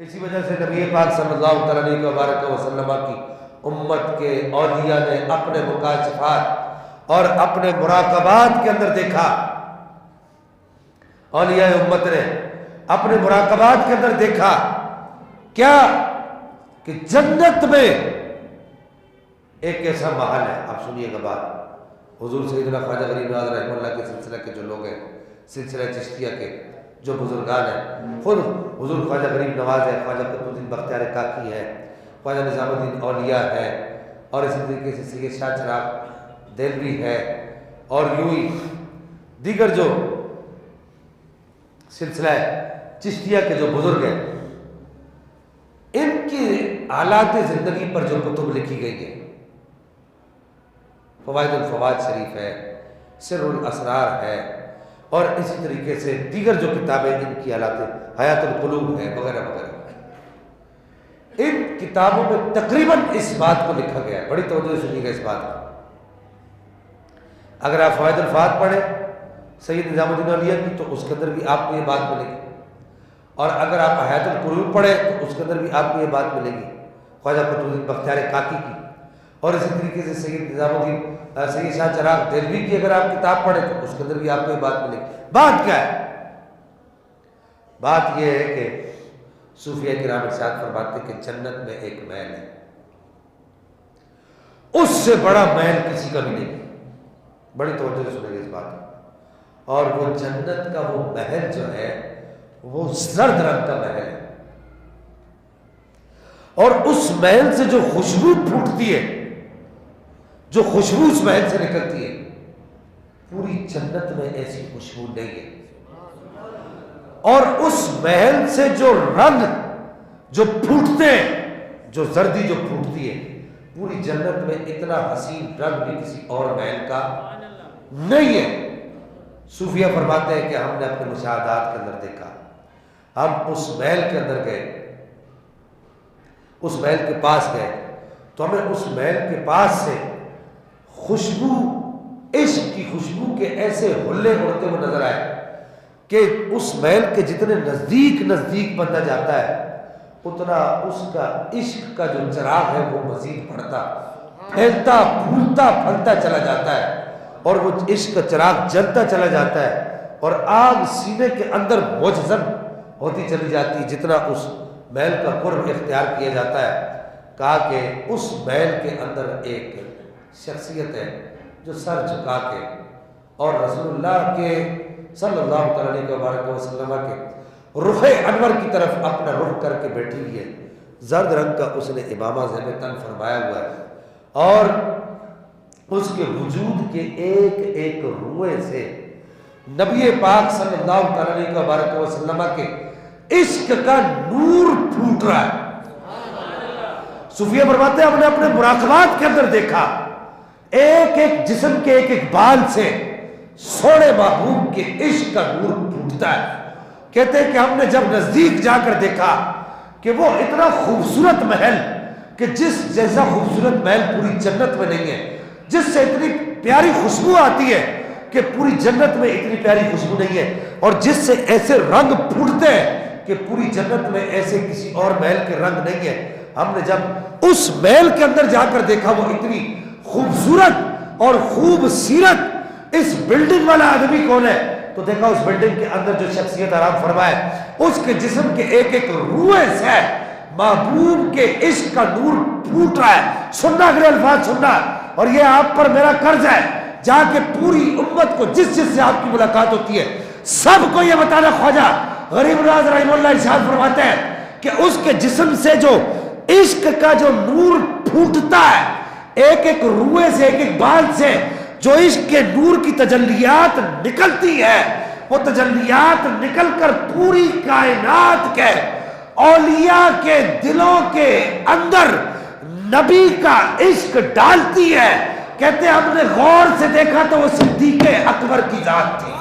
اسی وجہ سے نبی پاک صلی اللہ علیہ وسلم کی امت کے اولیاء نے اپنے مکاشفات اور اپنے مراقبات کے اندر دیکھا، اولیاء امت نے اپنے مراقبات کے اندر دیکھا کیا کہ جنت میں ایک ایسا محل ہے. آپ سنیے گا بات، حضور سیدنا خواجہ غریب نواز رحمہ اللہ کے سلسلہ کے جو لوگ ہیں، سلسلہ چشتیہ کے جو بزرگان ہیں، خود حضور خواجہ غریب نواز ہے، خواجہ قطب الدین بختیار کاکی ہے، خواجہ نظام الدین اولیاء ہے، اور اسی طریقے سے سید شاہ چراغ دہلوی ہے، اور یوں ہی دیگر جو سلسلہ چشتیہ کے جو بزرگ ہیں، ان کی حالات زندگی پر جو کتب لکھی گئی ہیں، فوائد الفوائد شریف ہے، سر الاسرار ہے، اور اسی طریقے سے دیگر جو کتابیں ان کی حیات القلوب ہے وغیرہ وغیرہ، ان کتابوں میں تقریباً اس بات کو لکھا گیا ہے. بڑی توجہ سے سنیے گا اس بات کو. اگر آپ فوائد الفوائد پڑھیں سید نظام الدین اولیاء کی تو اس کے اندر بھی آپ کو یہ بات ملے گی، اور اگر آپ حیات القلوب پڑھیں تو اس کے اندر بھی آپ کو یہ بات ملے گی خواجہ قطب الدین بختیار کاکی کی، اور اسی طریقے سے سید نظام الدین سید شاہ چراغ دہلوی کی اگر آپ کتاب پڑھیں تو اس کے اندر بھی آپ کو یہ بات ملے گی. بات کیا ہے؟ بات یہ ہے کہ صوفیہ کرام ارشاد فرماتے ہیں کہ جنت میں ایک محل ہے، اس سے بڑا محل کسی کا بھی نہیں. بڑی توجہ سے سنیں گے اس بات کو. اور وہ جنت کا وہ محل جو ہے وہ زرد رنگ کا محل ہے، اور اس محل سے جو خوشبو پھوٹتی ہے، جو خوشبو اس محل سے نکلتی ہے، پوری جنت میں ایسی خوشبو نہیں ہے. اور اس محل سے جو رنگ جو پھوٹتے ہیں، جو زردی جو پھوٹتی ہے، پوری جنت میں اتنا حسین رنگ بھی کسی اور محل کا نہیں ہے. صوفیہ فرماتے ہیں کہ ہم نے اپنے مشاہدات کے اندر دیکھا، ہم اس محل کے اندر گئے، اس محل کے پاس گئے تو ہمیں اس محل کے پاس سے خوشبو، عشق کی خوشبو کے ایسے حلے اڑتے ہوئے نظر آئے کہ اس محل کے جتنے نزدیک نزدیک بندہ جاتا ہے اتنا اس کا عشق کا جو چراغ ہے وہ مزید بڑھتا، پھیلتا، پھولتا، پھلتا چلا جاتا ہے، اور وہ عشق کا چراغ جلتا چلا جاتا ہے، اور آگ سینے کے اندر مجزن ہوتی چلی جاتی جتنا اس محل کا قرب اختیار کیا جاتا ہے. کہا کہ اس محل کے اندر ایک شخصیت ہے جو سر جھکا کے اور رسول اللہ کے صلی اللہ علیہ وسلم کے رخ انور کی طرف اپنا رخ کر کے بیٹھی ہوئی ہے. زرد رنگ کا اس نے امامہ زیب تن فرمایا ہوا ہے، اور اس کے وجود کے ایک ایک روئے سے نبی پاک صلی اللہ علیہ وسلم کے عشق کا نور پھوٹ رہا ہے. صوفیہ فرماتے ہیں ہم نے اپنے مراقبات کے اندر دیکھا ایک ایک جسم کے ایک ایک بال سے سونے محبوب کے عشق کا نور پھوٹتا ہے. کہتے ہیں کہ ہم نے جب نزدیک جا کر دیکھا کہ وہ اتنا خوبصورت محل کہ جس جیسا خوبصورت محل پوری جنت میں نہیں ہے، جس سے اتنی پیاری خوشبو آتی ہے کہ پوری جنت میں اتنی پیاری خوشبو نہیں ہے، اور جس سے ایسے رنگ پھوٹتے ہیں کہ پوری جنت میں ایسے کسی اور محل کے رنگ نہیں ہے. ہم نے جب اس محل کے اندر جا کر دیکھا وہ اتنی خوبصورت اور خوب سیرت، اس بلڈنگ والا آدمی کون ہے؟ تو دیکھا اس بلڈنگ کے اندر جو شخصیت آرام فرمائے اس کے جسم کے ایک ایک روئے سے محبوب کے عشق کا نور پھوٹ رہا ہے. سننا اگلے الفاظ سننا، اور یہ آپ پر میرا قرض ہے، جا کے پوری امت کو جس جس سے آپ کی ملاقات ہوتی ہے سب کو یہ بتانا، خواجہ غریب نواز رحمہ اللہ ارشاد فرماتے ہیں کہ اس کے جسم سے جو عشق کا جو نور پھوٹتا ہے، ایک ایک روئے سے، ایک ایک بال سے جو عشق کے نور کی تجلیات نکلتی ہے، وہ تجلیات نکل کر پوری کائنات کے اولیاء کے دلوں کے اندر نبی کا عشق ڈالتی ہے. کہتے ہیں ہم نے غور سے دیکھا تو وہ صدیق اکبر کی ذات تھی.